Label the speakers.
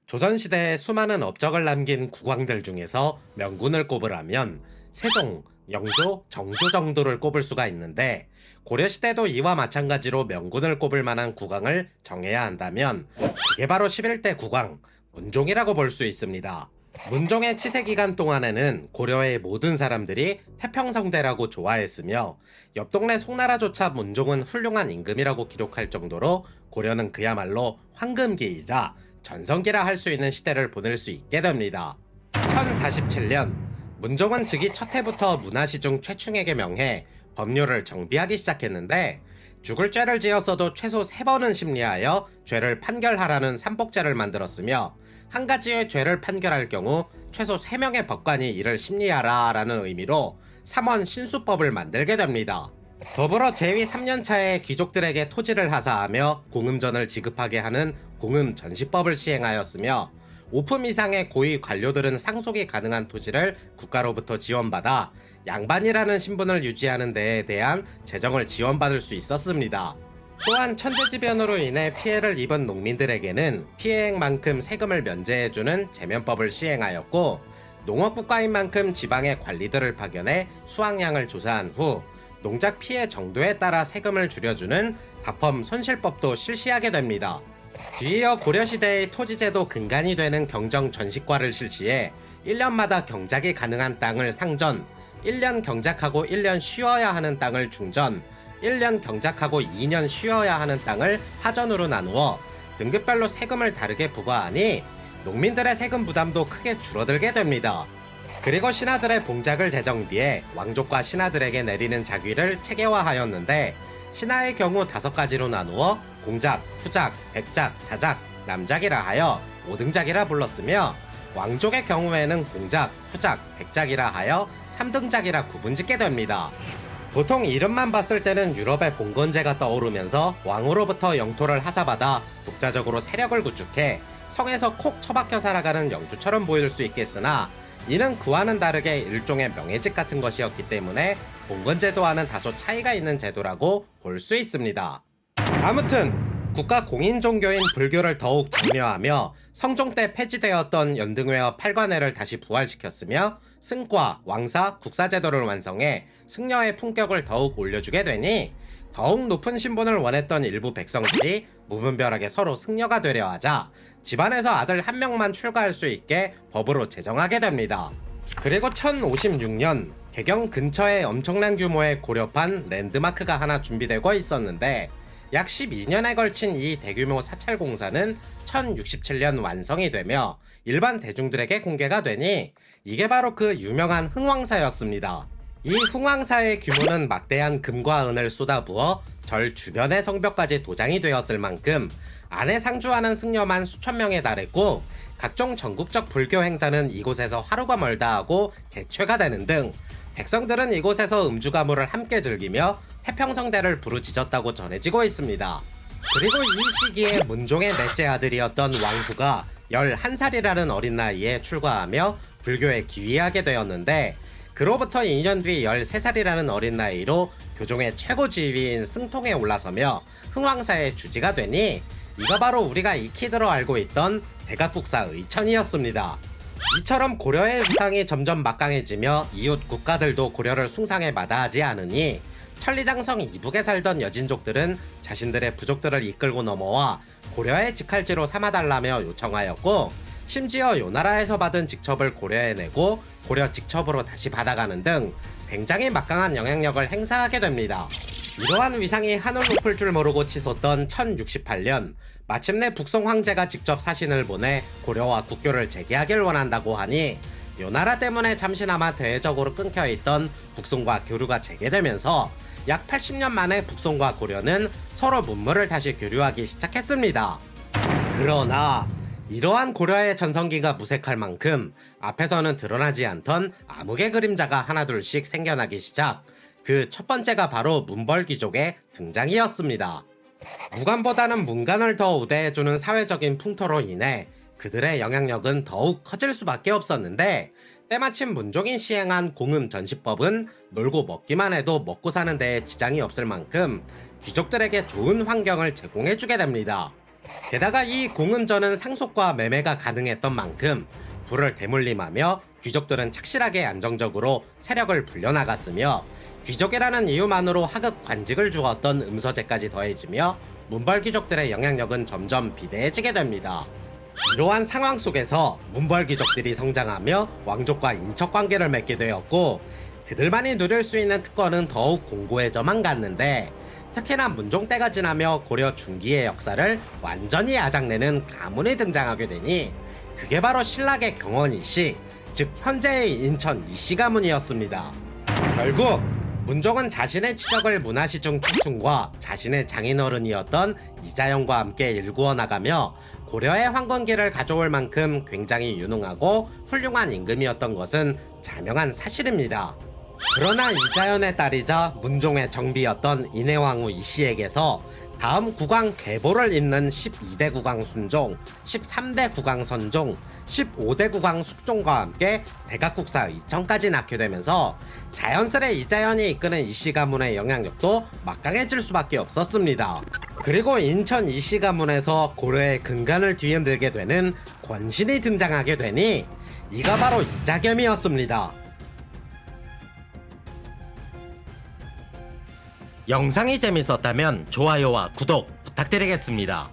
Speaker 1: 조선시대에 수많은 업적을 남긴 국왕들 중에서 명군을 꼽으라면 세종, 영조, 정조 정도를 꼽을 수가 있는데, 고려시대도 이와 마찬가지로 명군을 꼽을 만한 국왕을 정해야 한다면 그게 바로 11대 국왕 문종이라고 볼 수 있습니다. 문종의 치세 기간 동안에는 고려의 모든 사람들이 태평성대라고 좋아했으며, 옆 동네 송나라조차 문종은 훌륭한 임금이라고 기록할 정도로 고려는 그야말로 황금기이자 전성기라 할 수 있는 시대를 보낼 수 있게 됩니다. 1047년, 문종은 즉위 첫 해부터 문화시중 최충에게 명해 법률을 정비하기 시작했는데, 죽을 죄를 지었어도 최소 3번은 심리하여 죄를 판결하라는 삼복죄를 만들었으며, 한 가지의 죄를 판결할 경우 최소 3명의 법관이 이를 심리하라 라는 의미로 삼원 신수법을 만들게 됩니다. 더불어 재위 3년차에 귀족들에게 토지를 하사하며 공음전을 지급하게 하는 공음전시법을 시행하였으며, 5품 이상의 고위 관료들은 상속이 가능한 토지를 국가로부터 지원받아 양반이라는 신분을 유지하는 데에 대한 재정을 지원받을 수 있었습니다. 또한 천재지변으로 인해 피해를 입은 농민들에게는 피해액만큼 세금을 면제해주는 제면법을 시행하였고, 농업국가인 만큼 지방의 관리들을 파견해 수확량을 조사한 후 농작 피해 정도에 따라 세금을 줄여주는 다펌 손실법도 실시하게 됩니다. 뒤이어 고려시대의 토지제도 근간이 되는 경정 전시과를 실시해 1년마다 경작이 가능한 땅을 상전, 1년 경작하고 1년 쉬어야 하는 땅을 중전, 1년 경작하고 2년 쉬어야 하는 땅을 하전으로 나누어 등급별로 세금을 다르게 부과하니 농민들의 세금 부담도 크게 줄어들게 됩니다. 그리고 신하들의 봉작을 재정비해 왕족과 신하들에게 내리는 작위를 체계화하였는데, 신하의 경우 5가지로 나누어 공작, 후작, 백작, 자작, 남작이라 하여 5등작이라 불렀으며, 왕족의 경우에는 공작, 후작, 백작이라 하여 3등작이라 구분짓게 됩니다. 보통 이름만 봤을 때는 유럽의 봉건제가 떠오르면서 왕으로부터 영토를 하사받아 독자적으로 세력을 구축해 성에서 콕 처박혀 살아가는 영주처럼 보일 수 있겠으나, 이는 그와는 다르게 일종의 명예직 같은 것이었기 때문에 봉건제도와는 다소 차이가 있는 제도라고 볼 수 있습니다. 아무튼 국가 공인 종교인 불교를 더욱 장려하며 성종 때 폐지되었던 연등회와 팔관회를 다시 부활시켰으며, 승과, 왕사, 국사제도를 완성해 승려의 품격을 더욱 올려주게 되니, 더욱 높은 신분을 원했던 일부 백성들이 무분별하게 서로 승려가 되려 하자 집안에서 아들 한 명만 출가할 수 있게 법으로 제정하게 됩니다. 그리고 1056년, 개경 근처에 엄청난 규모의 고려판 랜드마크가 하나 준비되고 있었는데, 약 12년에 걸친 이 대규모 사찰 공사는 1067년 완성이 되며 일반 대중들에게 공개가 되니, 이게 바로 그 유명한 흥왕사였습니다. 이 흥왕사의 규모는 막대한 금과 은을 쏟아부어 절 주변의 성벽까지 도장이 되었을 만큼 안에 상주하는 승려만 수천 명에 달했고, 각종 전국적 불교 행사는 이곳에서 하루가 멀다 하고 개최가 되는 등 백성들은 이곳에서 음주가무를 함께 즐기며 태평성대를 부르짖었다고 전해지고 있습니다. 그리고 이 시기에 문종의 넷째 아들이었던 왕후가 11살이라는 어린 나이에 출가하며 불교에 귀의하게 되었는데, 그로부터 2년 뒤 13살이라는 어린 나이로 교종의 최고 지위인 승통에 올라서며 흥왕사의 주지가 되니, 이거 바로 우리가 익히 들어 알고 있던 백악국사 의천이었습니다. 이처럼 고려의 위상이 점점 막강해지며 이웃 국가들도 고려를 숭상에 마다하지 않으니, 천리장성 이북에 살던 여진족들은 자신들의 부족들을 이끌고 넘어와 고려의 직할지로 삼아달라며 요청하였고, 심지어 요나라에서 받은 직첩을 고려에 내고 고려 직첩으로 다시 받아가는 등 굉장히 막강한 영향력을 행사하게 됩니다. 이러한 위상이 하늘 높을 줄 모르고 치솟던 1068년, 마침내 북송 황제가 직접 사신을 보내 고려와 국교를 재개하길 원한다고 하니, 요나라 때문에 잠시나마 대외적으로 끊겨있던 북송과 교류가 재개되면서 약 80년 만에 북송과 고려는 서로 문물을 다시 교류하기 시작했습니다. 그러나 이러한 고려의 전성기가 무색할 만큼 앞에서는 드러나지 않던 암흑의 그림자가 하나둘씩 생겨나기 시작, 그 첫 번째가 바로 문벌귀족의 등장이었습니다. 무관보다는 문관을 더 우대해주는 사회적인 풍토로 인해 그들의 영향력은 더욱 커질 수밖에 없었는데, 때마침 문종이 시행한 공음전시법은 놀고 먹기만 해도 먹고 사는 데에 지장이 없을 만큼 귀족들에게 좋은 환경을 제공해주게 됩니다. 게다가 이 공은전은 상속과 매매가 가능했던 만큼 부를 대물림하며 귀족들은 착실하게 안정적으로 세력을 불려나갔으며 귀족이라는 이유만으로 하급 관직을 주었던 음서제까지 더해지며 문벌 귀족들의 영향력은 점점 비대해지게 됩니다. 이러한 상황 속에서 문벌 귀족들이 성장하며 왕족과 인척 관계를 맺게 되었고 그들만이 누릴 수 있는 특권은 더욱 공고해져만 갔는데 특히나 문종 때가 지나며 고려 중기의 역사를 완전히 아작내는 가문이 등장하게 되니 그게 바로 신라의 경원 이씨, 즉 현재의 인천 이씨 가문이었습니다. 결국 문종은 자신의 치적을 문화시중 툭퉁과 자신의 장인어른이었던 이자영과 함께 일구어 나가며 고려의 황건기를 가져올 만큼 굉장히 유능하고 훌륭한 임금이었던 것은 자명한 사실입니다. 그러나 이자연의 딸이자 문종의 정비였던 인해왕후 이씨에게서 다음 국왕 계보를 잇는 12대 국왕 순종, 13대 국왕 선종, 15대 국왕 숙종과 함께 대각국사 이천까지 낳게 되면서 자연스레 이자연이 이끄는 이씨 가문의 영향력도 막강해질 수밖에 없었습니다. 그리고 인천 이씨 가문에서 고려의 근간을 뒤흔들게 되는 권신이 등장하게 되니 이가 바로 이자겸이었습니다. 영상이 재밌었다면 좋아요와 구독 부탁드리겠습니다.